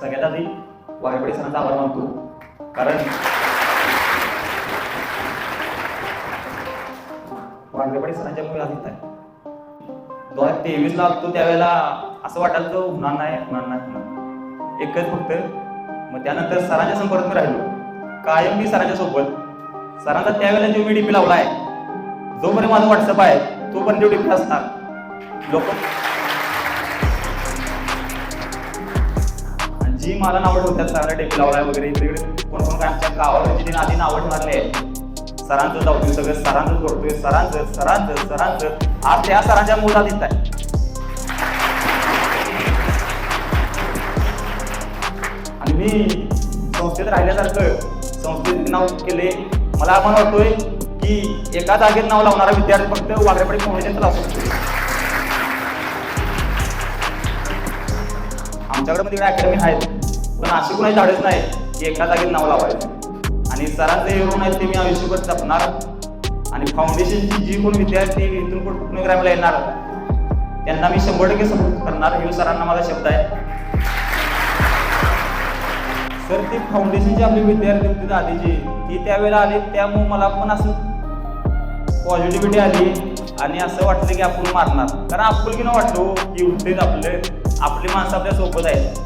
सगळ्यात आधी वाघेपडे सरांचा आभार मानतो, कारण वाघेपडे सरांच्यामुळे आज इथं आहे. 2023 ला असतो त्यावेळेला असं वाटायचं होणार नाही. एकच फक्त मग त्यानंतर सरांच्या संपर्कात मी राहिलो कायम. मी सरांच्या सोबत. सरांचा त्यावेळेला जो मी डीपी लावला आहे, जोपर्यंत माझा व्हॉट्सअप आहे तोपर्यंत जो डीपी असणार लोक जी मला नावं ठेवतात सरांना डीपी लावलाय वगैरे. इकडे कोण काय आमच्या गावाकडची तिने आधी नावं ठेवले आहे. सरांचं जाऊ सगळं सरांचंच करतोय, सरांचं आज त्या सरांच्या मुलात येत आहे. आणि मी संस्थेत राहिल्यासारखं संस्थेत नाव केले. मला पण वाटतोय की एका जागेत नाव लावणारा विद्यार्थी फक्त वाघेपडे फाउंडेशनचा लावू शकतो. आमच्याकडे पण तिकडे अकॅडमी आहेत, पण अशी कुणाची धाडस नाही की एका जागेत नाव लावायचं. आणि सरांचे ऋण आहेत ते मी आयुष्यभर जपणार. आणि फाउंडेशनची जी कोण विद्यार्थी इथून पुण्यग्रामीला येणार त्यांना मी 100% सपोर्ट करणार. हे सरांना माझा शब्द आहे. सर ती फाउंडेशनची आपली विद्यार्थी होती आधीची, ती त्यावेळेला आली, त्यामुळे मला पण असं पॉझिटिव्हिटी आली आणि असं वाटलं की आपण मारणार. कारण आपुलकीनं वाटलो की उठतेच आपली माणसं आपल्या सोबत आहेत.